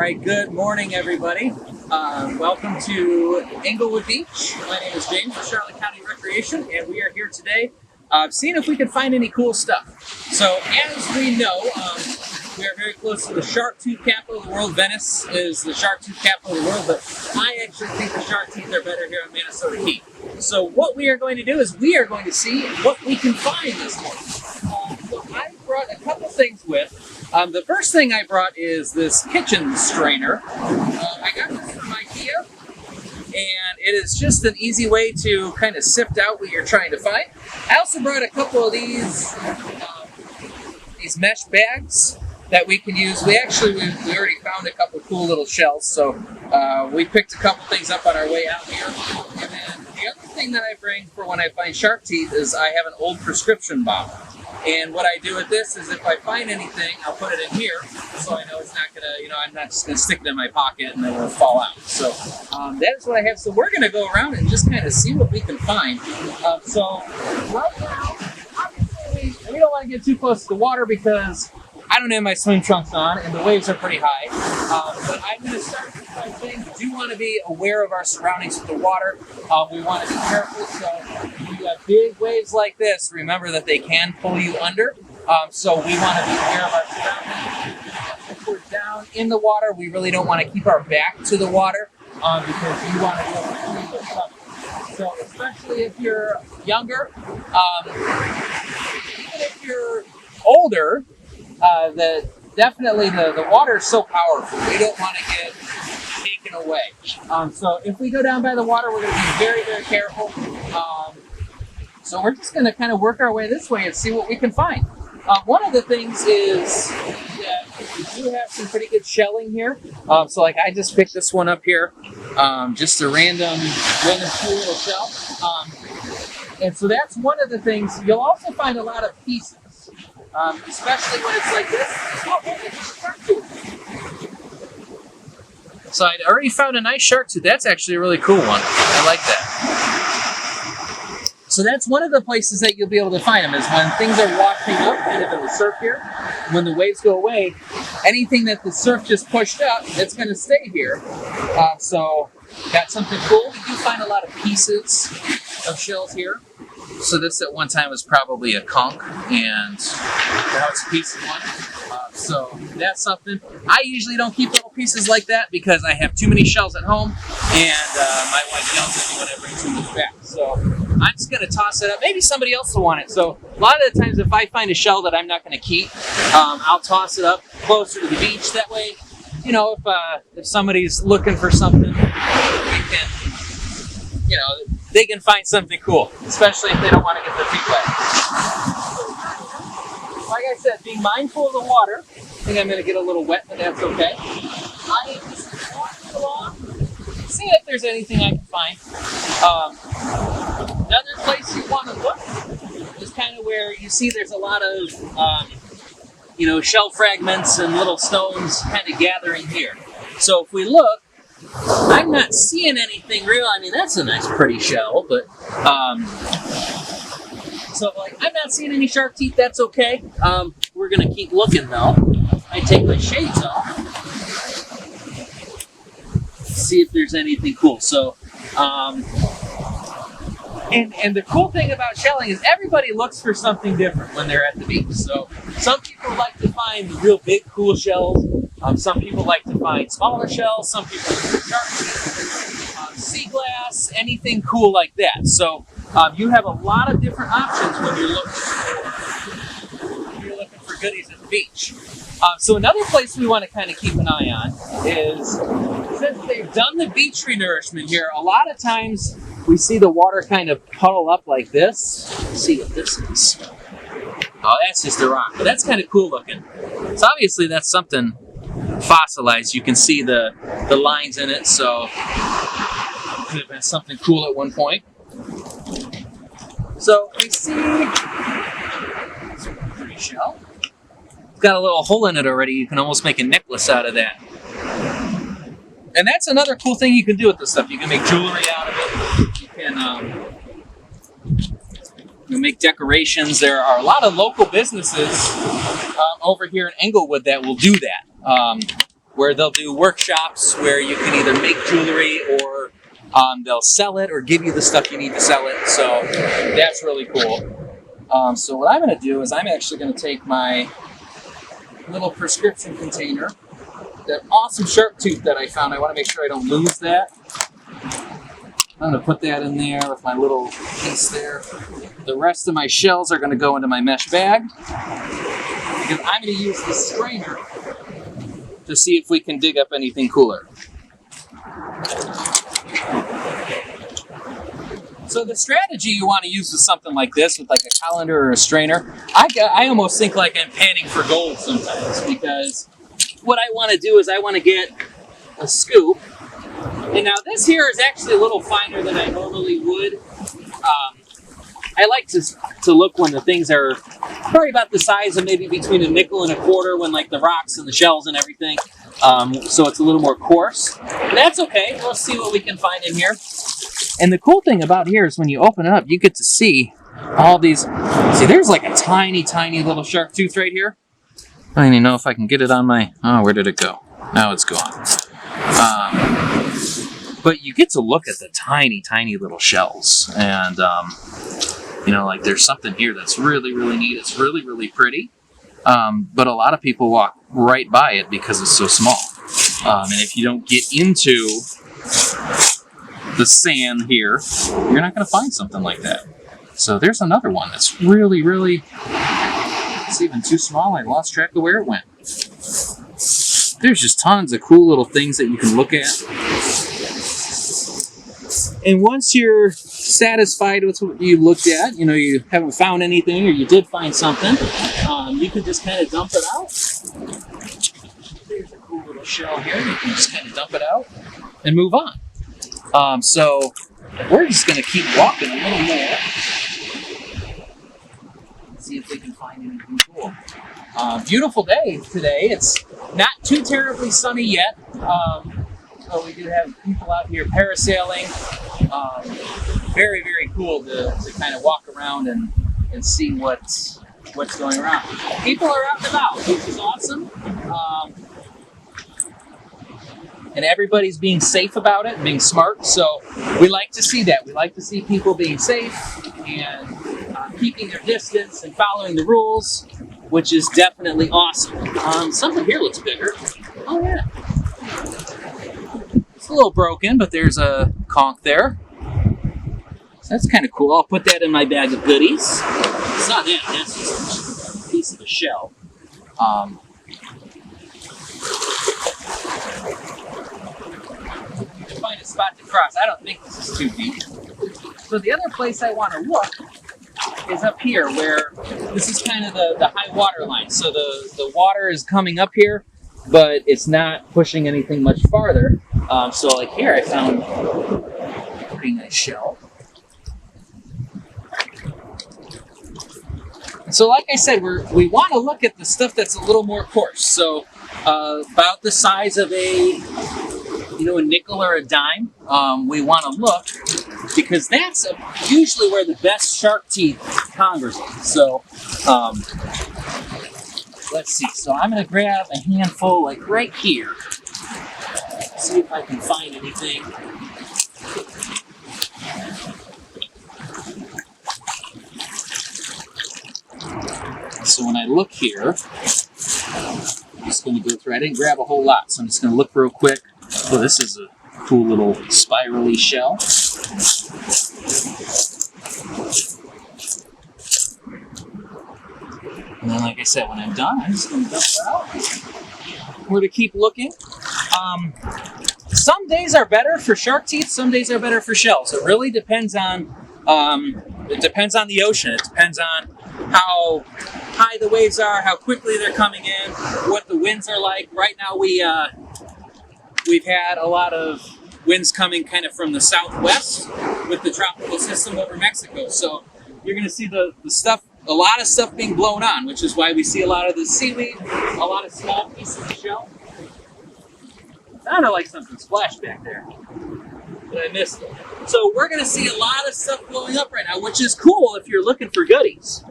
right, good morning, everybody. Welcome to Englewood Beach. My name is James with Charlotte County Recreation, and we are here today seeing if we can find any cool stuff. So, as we know, we are very close to the shark tooth capital of the world. Venice is the shark tooth capital of the world, but I actually think the shark teeth are better here on Manasota Key. So, what we are going to do is we are going to see what we can find this morning. So, I brought a couple things with. The first thing I brought is this kitchen strainer. I got this from IKEA, and it is just an easy way to kind of sift out what you're trying to find. I also brought a couple of these mesh bags that we can use. We already found a couple cool little shells, so we picked a couple things up on our way out here. And then the other thing that I bring for when I find shark teeth is I have an old prescription bottle. And what I do with this is if I find anything, I'll put it in here so I know it's not going to, I'm not just going to stick it in my pocket and then it'll fall out. So that is what I have. So we're going to go around and just kind of see what we can find. So right now, obviously, we don't want to get too close to the water because I don't have my swim trunks on and the waves are pretty high. But I'm going to start with my thing. We do want to be aware of our surroundings with the water. We want to be careful. So if you have big waves like this, remember that they can pull you under. So we want to be aware of our surroundings. If we're down in the water, we really don't want to keep our back to the water because you want to be able to see what's coming. So especially if you're younger, even if you're older, definitely the water is so powerful. We don't want to get taken away. So if we go down by the water, we're going to be very, very careful. So we're just going to kind of work our way this way and see what we can find. One of the things is that we do have some pretty good shelling here. So like I just picked this one up here, just a random cool little shell. And so that's one of the things. You'll also find a lot of pieces. Especially when it's like this. Oh, it's a shark tooth. So I'd already found a nice shark tooth. That's actually a really cool one. I like that. So that's one of the places that you'll be able to find them is when things are washing up, kind of in the surf here. When the waves go away, anything that the surf just pushed up, it's going to stay here. So got something cool. We do find a lot of pieces of shells here. So this at one time was probably a conch, and now it's a piece of one. So that's something. I usually don't keep little pieces like that because I have too many shells at home, and my wife yells at me when I bring too much back. So I'm just going to toss it up. Maybe somebody else will want it. So a lot of the times if I find a shell that I'm not going to keep, I'll toss it up closer to the beach. That way, if somebody's looking for something, we can, they can find something cool, especially if they don't want to get their feet wet. Like I said, being mindful of the water. I think I'm going to get a little wet, but that's okay. I am just walking along, seeing if there's anything I can find. Another place you want to look is kind of where you see there's a lot of, shell fragments and little stones kind of gathering here. So if we look, I'm not seeing anything real. I mean, that's a nice, pretty shell, but so I'm not seeing any shark teeth. That's okay. We're gonna keep looking though. I take my shades off, see if there's anything cool. So, and the cool thing about shelling is everybody looks for something different when they're at the beach. So some people like to find real big, cool shells. Some people like to find smaller shells. Some people like to shark teeth, sea glass, anything cool like that. So you have a lot of different options when you're looking for goodies at the beach. So another place we want to kind of keep an eye on is, since they've done the beach renourishment here, a lot of times we see the water kind of puddle up like this. Let's see what this is. Oh, that's just a rock, but that's kind of cool looking. So obviously that's something fossilized. You can see the lines in it, so it could have been something cool at one point. So we see some pretty shell. It's got a little hole in it already. You can almost make a necklace out of that. And that's another cool thing you can do with this stuff. You can make jewelry out of it. You can make decorations. There are a lot of local businesses over here in Englewood that will do that. where they'll do workshops where you can either make jewelry or they'll sell it or give you the stuff you need to sell it. So that's really cool. So what I'm going to do is I'm actually going to take my little prescription container, that awesome shark tooth that I found. I want to make sure I don't lose that. I'm going to put that in there with my little piece there. The rest of my shells are going to go into my mesh bag, because I'm going to use the strainer to see if we can dig up anything cooler. So the strategy you want to use with something like this, with like a colander or a strainer, I almost think like I'm panning for gold sometimes, because what I want to do is I want to get a scoop. And now this here is actually a little finer than I normally would. I like to look when the things are probably about the size of maybe between a nickel and a quarter, when like the rocks and the shells and everything. So it's a little more coarse. But that's okay. We'll see what we can find in here. And the cool thing about here is when you open it up, you get to see all these. See, there's like a tiny, tiny little shark tooth right here. I don't even know if I can get it on my... Oh, where did it go? Now it's gone. But you get to look at the tiny, tiny little shells. And, you know, like there's something here that's really, really neat. It's really, really pretty. But a lot of people walk right by it because it's so small. And if you don't get into the sand here, you're not going to find something like that. So there's another one that's really, really... It's even too small. I lost track of where it went. There's just tons of cool little things that you can look at. And once you're satisfied with what you looked at, you know, you haven't found anything or you did find something, you can just kind of dump it out. There's a cool little shell here. You can just kind of dump it out and move on. So we're just going to keep walking a little more. See if we can find anything cool. Beautiful day today. It's not too terribly sunny yet. So we do have people out here parasailing. Very, very cool to kind of walk around and see what's going around. People are out and about, which is awesome. And everybody's being safe about it and being smart. So we like to see that. We like to see people being safe and keeping their distance and following the rules, which is definitely awesome. Something here looks bigger. Oh yeah. It's a little broken, but there's a conch there. So that's kind of cool. I'll put that in my bag of goodies. It's not that, that's just a piece of a shell. Find a spot to cross. I don't think this is too deep. So the other place I want to look is up here, where this is kind of the high water line. So the water is coming up here, but it's not pushing anything much farther. So like here I found a pretty nice shell. So like I said, we want to look at the stuff that's a little more coarse. So about the size of a nickel or a dime, we want to look, because that's usually where the best shark teeth congregate. So let's see. So I'm going to grab a handful like right here. See if I can find anything. So when I look here, I'm just going to go through. I didn't grab a whole lot, so I'm just going to look real quick. Oh, this is a cool little spirally shell. And then, like I said, when I'm done, I'm just going to dump it out. We're to keep looking. Some days are better for shark teeth. Some days are better for shells. It really depends on. It depends on the ocean. It depends on how high the waves are, how quickly they're coming in, what the winds are like. Right now, we've had a lot of winds coming kind of from the southwest with the tropical system over Mexico. So you're going to see the stuff, a lot of stuff being blown on, which is why we see a lot of the seaweed, a lot of small pieces of shell. Sounded like something splashed back there, but I missed it. So we're going to see a lot of stuff blowing up right now, which is cool if you're looking for goodies.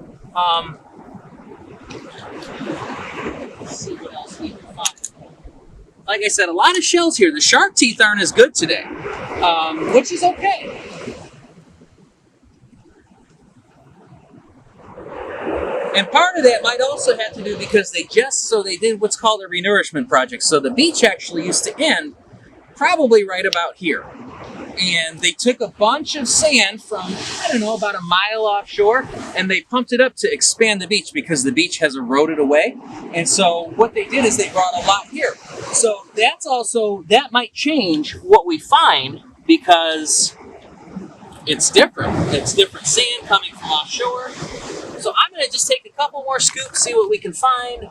Let's see what else we can find. like I said, a lot of shells here. The shark teeth aren't as good today, which is okay. And part of that might also have to do because they did what's called a Renourishment Project. So the beach actually used to end probably right about here. And they took a bunch of sand from, I don't know, about a mile offshore, and they pumped it up to expand the beach because the beach has eroded away. And so what they did is they brought a lot here. So that might change what we find because it's different. It's different sand coming from offshore. So I'm going to just take a couple more scoops, see what we can find.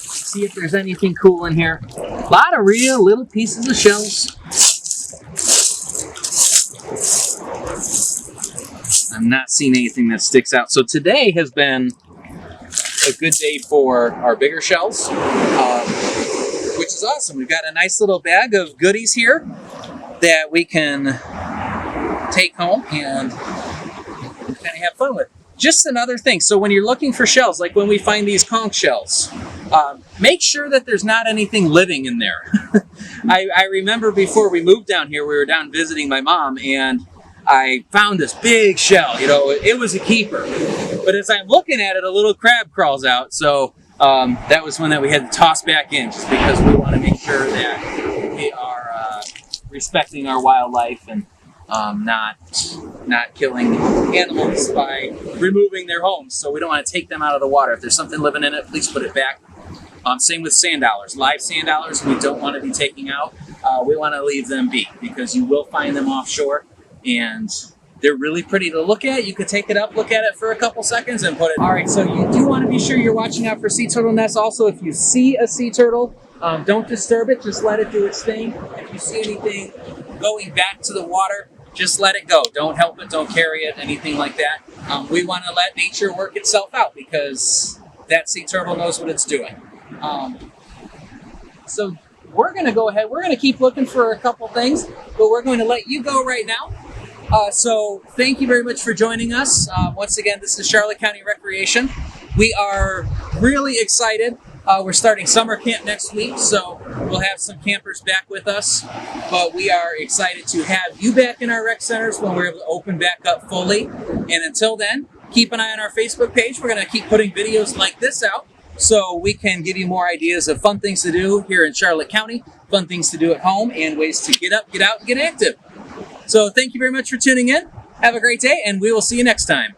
See if there's anything cool in here. A lot of real little pieces of shells. I'm not seeing anything that sticks out. So today has been a good day for our bigger shells, which is awesome. We've got a nice little bag of goodies here that we can take home and kind of have fun with. Just another thing, so when you're looking for shells, like when we find these conch shells, make sure that there's not anything living in there. I remember before we moved down here, we were down visiting my mom, and I found this big shell. You know, it was a keeper. But as I'm looking at it, a little crab crawls out, so that was one that we had to toss back in, just because we want to make sure that we are respecting our wildlife and not killing animals by removing their homes. So we don't want to take them out of the water. If there's something living in it, please put it back. Same with sand dollars. Live sand dollars we don't want to be taking out. We want to leave them be because you will find them offshore and they're really pretty to look at. You could take it up, look at it for a couple seconds and put it. All right, so you do want to be sure you're watching out for sea turtle nests. Also, if you see a sea turtle, don't disturb it. Just let it do its thing. If you see anything going back to the water, just let it go. Don't help it, don't carry it, anything like that. We want to let nature work itself out because that sea turtle knows what it's doing. So we're going to go ahead. We're going to keep looking for a couple things, but we're going to let you go right now. So thank you very much for joining us. Once again, this is Charlotte County Recreation. We are really excited. We're starting summer camp next week, so we'll have some campers back with us. But we are excited to have you back in our rec centers when we're able to open back up fully. And until then, keep an eye on our Facebook page. We're going to keep putting videos like this out so we can give you more ideas of fun things to do here in Charlotte County, fun things to do at home, and ways to get up, get out, and get active. So thank you very much for tuning in. Have a great day, and we will see you next time.